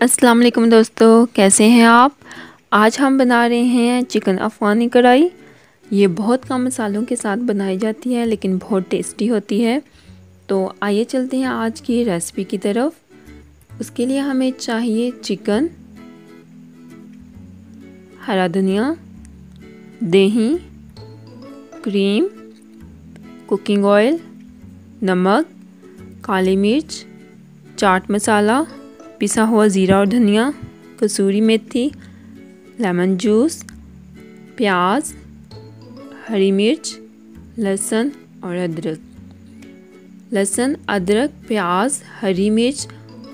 अस्सलाम वालेकुम दोस्तों, कैसे हैं आप। आज हम बना रहे हैं चिकन अफ़गानी कढ़ाई। ये बहुत कम मसालों के साथ बनाई जाती है लेकिन बहुत टेस्टी होती है। तो आइए चलते हैं आज की रेसिपी की तरफ। उसके लिए हमें चाहिए चिकन, हरा धनिया, दही, क्रीम, कुकिंग ऑयल, नमक, काली मिर्च, चाट मसाला, पिसा हुआ ज़ीरा और धनिया, कसूरी मेथी, लेमन जूस, प्याज, हरी मिर्च, लहसुन और अदरक। लहसुन, अदरक, प्याज, हरी मिर्च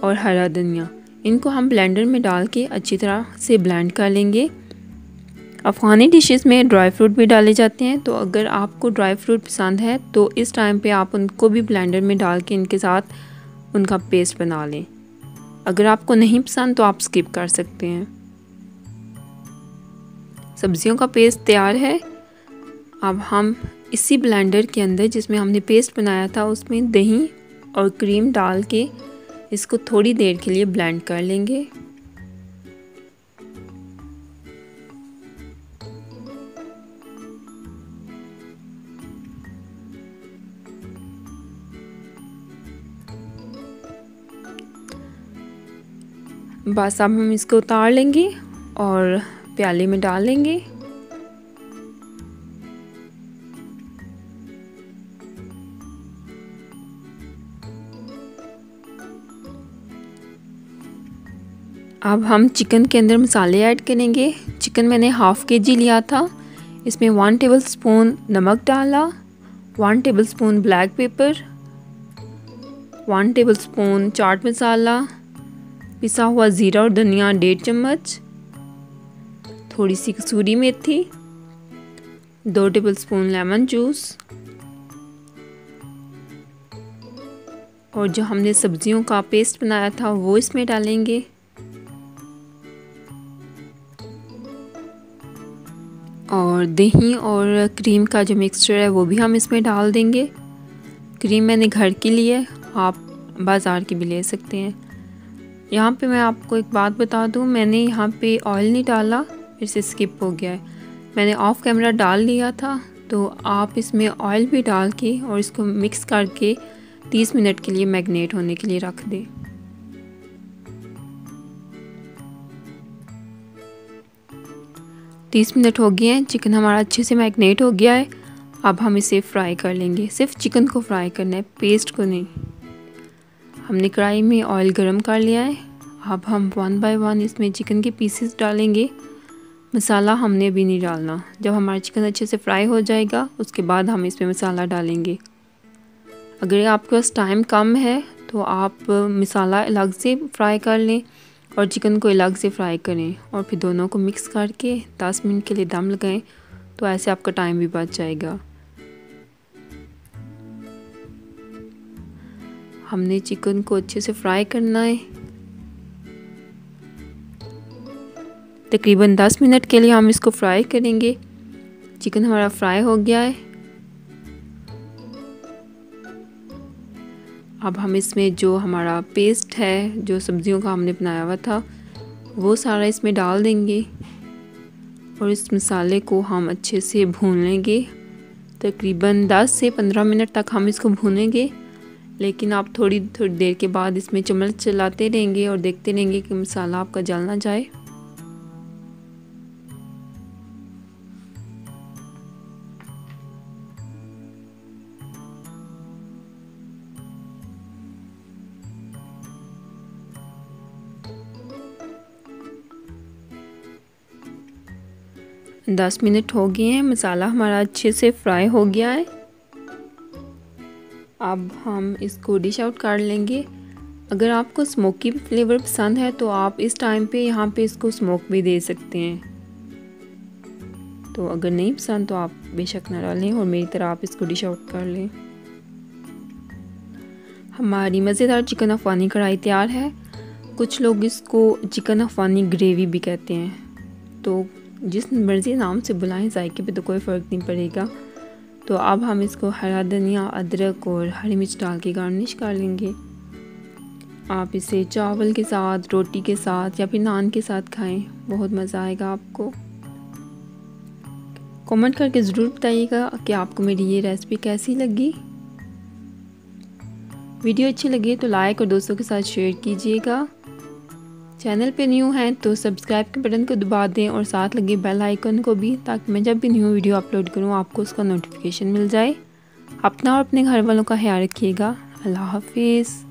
और हरा धनिया, इनको हम ब्लेंडर में डाल के अच्छी तरह से ब्लेंड कर लेंगे। अफ़गानी डिशेस में ड्राई फ्रूट भी डाले जाते हैं, तो अगर आपको ड्राई फ्रूट पसंद है तो इस टाइम पे आप उनको भी ब्लेंडर में डाल के इनके साथ उनका पेस्ट बना लें। अगर आपको नहीं पसंद तो आप स्किप कर सकते हैं। सब्जियों का पेस्ट तैयार है। अब हम इसी ब्लेंडर के अंदर जिसमें हमने पेस्ट बनाया था उसमें दही और क्रीम डाल के इसको थोड़ी देर के लिए ब्लेंड कर लेंगे। बस अब हम इसको उतार लेंगे और प्याले में डाल लेंगे। अब हम चिकन के अंदर मसाले ऐड करेंगे। चिकन मैंने हाफ़ केजी लिया था। इसमें 1 टेबलस्पून नमक डाला, 1 tablespoon black pepper, 1 tablespoon chaat masala, पिसा हुआ ज़ीरा और धनिया 1.5 चम्मच, थोड़ी सी कसूरी मेथी, 2 टेबलस्पून लेमन जूस और जो हमने सब्जियों का पेस्ट बनाया था वो इसमें डालेंगे। और दही और क्रीम का जो मिक्सचर है वो भी हम इसमें डाल देंगे। क्रीम मैंने घर की ली है, आप बाज़ार की भी ले सकते हैं। यहाँ पे मैं आपको एक बात बता दूँ, मैंने यहाँ पे ऑयल नहीं डाला, फिर से स्किप हो गया है। मैंने ऑफ कैमरा डाल लिया था, तो आप इसमें ऑयल भी डाल के और इसको मिक्स करके 30 मिनट के लिए मैरिनेट होने के लिए रख दें। तीस मिनट हो गए हैं, चिकन हमारा अच्छे से मैरिनेट हो गया है। अब हम इसे फ्राई कर लेंगे। सिर्फ चिकन को फ्राई करना है, पेस्ट को नहीं। हमने कढ़ाई में ऑयल गरम कर लिया है। अब हम 1 बाय 1 इसमें चिकन के पीसेस डालेंगे। मसाला हमने भी नहीं डालना। जब हमारा चिकन अच्छे से फ्राई हो जाएगा उसके बाद हम इसमें मसाला डालेंगे। अगर आपके पास टाइम कम है तो आप मसाला अलग से फ्राई कर लें और चिकन को अलग से फ्राई करें और फिर दोनों को मिक्स करके 10 मिनट के लिए दम लगाएं, तो ऐसे आपका टाइम भी बच जाएगा। हमने चिकन को अच्छे से फ्राई करना है। तकरीबन 10 मिनट के लिए हम इसको फ्राई करेंगे। चिकन हमारा फ्राई हो गया है। अब हम इसमें जो हमारा पेस्ट है, जो सब्जियों का हमने बनाया हुआ था, वो सारा इसमें डाल देंगे और इस मसाले को हम अच्छे से भून लेंगे। तकरीबन 10 से 15 मिनट तक हम इसको भूनेंगे, लेकिन आप थोड़ी देर के बाद इसमें चम्मच चलाते रहेंगे और देखते रहेंगे कि मसाला आपका जल ना जाए। दस मिनट हो गए हैं, मसाला हमारा अच्छे से फ्राई हो गया है। अब हम इसको डिश आउट कर लेंगे। अगर आपको स्मोकी फ्लेवर पसंद है तो आप इस टाइम पे यहाँ पे इसको स्मोक भी दे सकते हैं। तो अगर नहीं पसंद तो आप बेशक ना डालें और मेरी तरह आप इसको डिश आउट कर लें। हमारी मज़ेदार चिकन अफ़गानी कढ़ाई तैयार है। कुछ लोग इसको चिकन अफ़गानी ग्रेवी भी कहते हैं, तो जिस मर्ज़ी नाम से बुलाएं, जायके पे तो कोई फ़र्क नहीं पड़ेगा। तो अब हम इसको हरा धनिया, अदरक और हरी मिर्च डाल के गार्निश कर लेंगे। आप इसे चावल के साथ, रोटी के साथ या फिर नान के साथ खाएं, बहुत मज़ा आएगा आपको। कमेंट करके ज़रूर बताइएगा कि आपको मेरी ये रेसिपी कैसी लगी। वीडियो अच्छी लगी तो लाइक और दोस्तों के साथ शेयर कीजिएगा। चैनल पे न्यू हैं तो सब्सक्राइब के बटन को दबा दें और साथ लगे बेल आइकन को भी, ताकि मैं जब भी न्यू वीडियो अपलोड करूं आपको उसका नोटिफिकेशन मिल जाए। अपना और अपने घर वालों का ख्याल रखिएगा। अल्लाह हाफिज़।